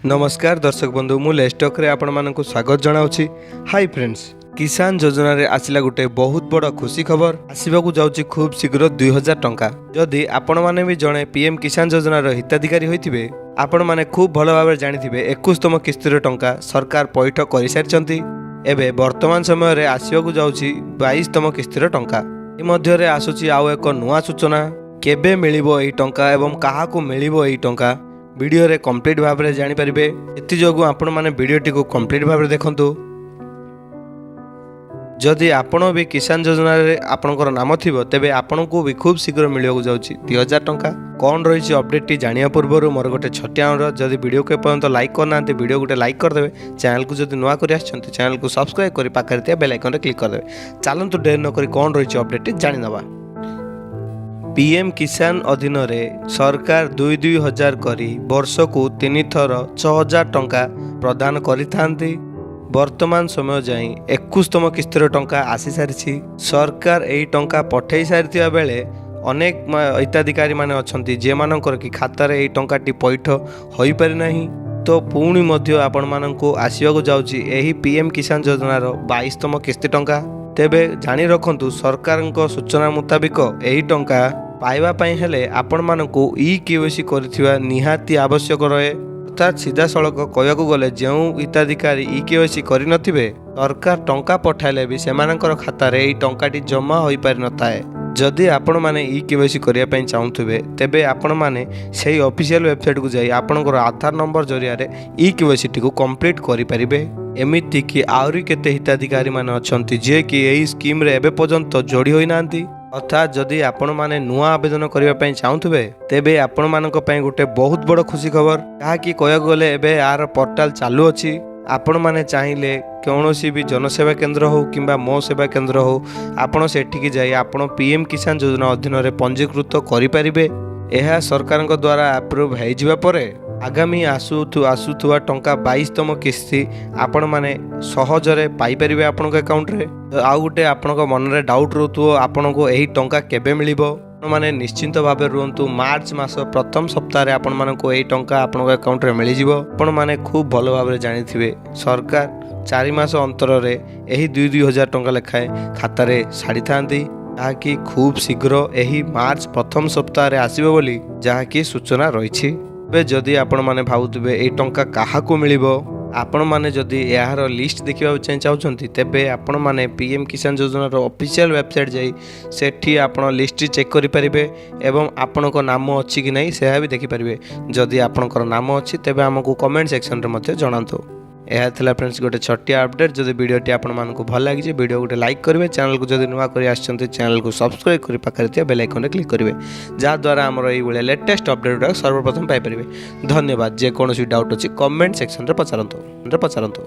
नमस्कार दर्शक बंधु मु लेस्टक रे आपण मानक स्वागत जनाउछि। हाय फ्रेंड्स, किसान योजना रे आसिला गुटे बहुत बड़ खुशी खबर आसीबाकू जाउछि खूब शीघ्र 2000 टंका। जदि आपण माने भी जणे पीएम किसान योजना रो हिताधिकारी होइथिबे आपण माने खूब भलो भाबे जानिथिबे 21तम किस्तिर टंका सरकार पैठ करि सारिचंती। एबे वर्तमान समय रे आसीबाकू जाउछि 22तम किस्तिर टंका। ए मध्य रे आसुछि आउ एक नुवा सूचना केबे मिलिबो एही टंका एवं काहाकू मिलिबो एही टंका वीडियो रे कंप्लीट भाव में जानीपर। एति जोगु आपण माने वीडियोटी को कंप्लीट भाव में देखंतु। जदि आपण भी किसान योजना रे आपणकर नाम थिबो तेबे आपण को भी खूब शीघ्र मिलिବାକୁ जाउछि 2000 टंका। कौन रही अपडेट टी जानिया पूर्व मोर गोटे छोटिया अनुरोध, जदि वीडियो के पर्यंत लाइक करना वीडियो गोटे लाइक करदेवे। चैनल को जदि नुआ कर चैनल को सब्सक्राइब कर पाखे बेल आइकन रे क्लिक करदेवे। चलंतु देर न करी कौन रही अपडेट टी जानि नबा। पीएम किसान अधीन रे सरकार 2,000 करी वर्ष को 3 थर 6,000 टंका प्रदान करिथांती। वर्तमान समय जाई 21तम किस्तिर टंका आसी सारिछि। सरकार एही टंका पठेई सारिथिया बेले अनेक हिताधिकारी माने अछंती जे मानकर कि खाता रे एही टंकाटी पैठ होई पारि नाही। तो पुणी मध्य आपण माननकु आसीबाकू जाउछि एही पीएम किसान योजना रो 22तम किस्ती टंका। तेबे जानी रखंतु सरकारक सूचना मुताबिक एही टंका पाइबा पई हेले आपण मानकु ई-केवाईसी करिथिबा निहाती आवश्यक रहे। अर्थात सीधा सड़क कहयाकू गले जेउ हिताधिकारी ई-केवाईसी करि नथिबे सरकार टंका पठाइले भी सेमानकर खाता रे एही टंकाटी जमा होई पारि नथाए। जदि आपण माने ई-केवाईसी करिया पई चाहुथिबे तेबे आपण माने सेही ऑफिशियल वेबसाइट को जाई आपणकर आधार नंबर जरिया रे ई-केवाईसी टी को कंप्लीट करि परिबे। एमिति कि आउरी केते हिताधिकारी माने अछंती जे कि एही स्कीम रे एबे पर्यंत जोड़ी होई नांती। अर्थात जदि आपण माने नुआ आवेदन करिया पई चाहुथिबे तेबे आपण मानक पई गुटे बहुत बड़ खुशी खबर। कहा कि कहयाकू गले एबे यार पोर्टल चालू अछि। आपण माने चाहिए कौनसी भी जनसेवा केंद्र हो किंबा मो सेवा केंद्र हो आपण सेठिकी जाई आपण पीएम किसान योजना अधीन रे पंजीकृत करि परिबे। एहा सरकारक द्वारा अप्रूव हो जिबा परे आगामी आसुथुवा टंका 22तम किस्ती आपण माने सहजरे पाई परिबे आपनक अकाउंट रे। आउ गुटे आपनक मन रे डाउट रहथुओ आपनक एही टंका केबे मिलिबो माने निश्चिंत भाबे रुहंतु। मार्च मास प्रथम सप्ताह रे आपण मानक एही टंका आपनक अकाउंट रे मिलि जिवो। आपण माने खूब भलो भाबे जानिथिबे सरकार 4 मास अंतर रे एही 2,000 टंका लेखाए खाता रे साड़ी थांती, जहाँकि खूब शीघ्र एही मार्च प्रथम सप्ताह रे आसीबो बोली जहाँकि सूचना रहिछि। जदि आपण माने भाबुथिबे एही टंका काहाकू मिलिबो आपण माने जदि यार लिस्ट देखिबा चाहउछंती तेबे आपण माने पीएम किसान योजना रो ऑफिशियल वेबसाइट जाई सेठी आपण लिस्ट चेक करि परिबे एवं आपणको नाम अछि कि नै सेहा भी देखि परिबे। जदि आपणकर नाम अछि तेबे हमकु कमेंट सेक्शन रे मध्ये जणांतु। यह थिला फ्रेंड्स गोटे छोटिया अपडेट। जदि वीडियोटी आपण मानकु भल लागी वीडियो गोटे लाइक करिवे। चैनल को जदि नुआ करि आछंती चैनल को सब्सक्राइब करि पाखरे थिया बेल आइकन रे क्लिक करिवे, जा द्वारा हमर एई बेले लेटेस्ट अपडेट सर्वप्रथम पाई परिवे। धन्यवाद। जे कोनोसी डाउट अछि कमेंट सेक्शन रे पचारंतु।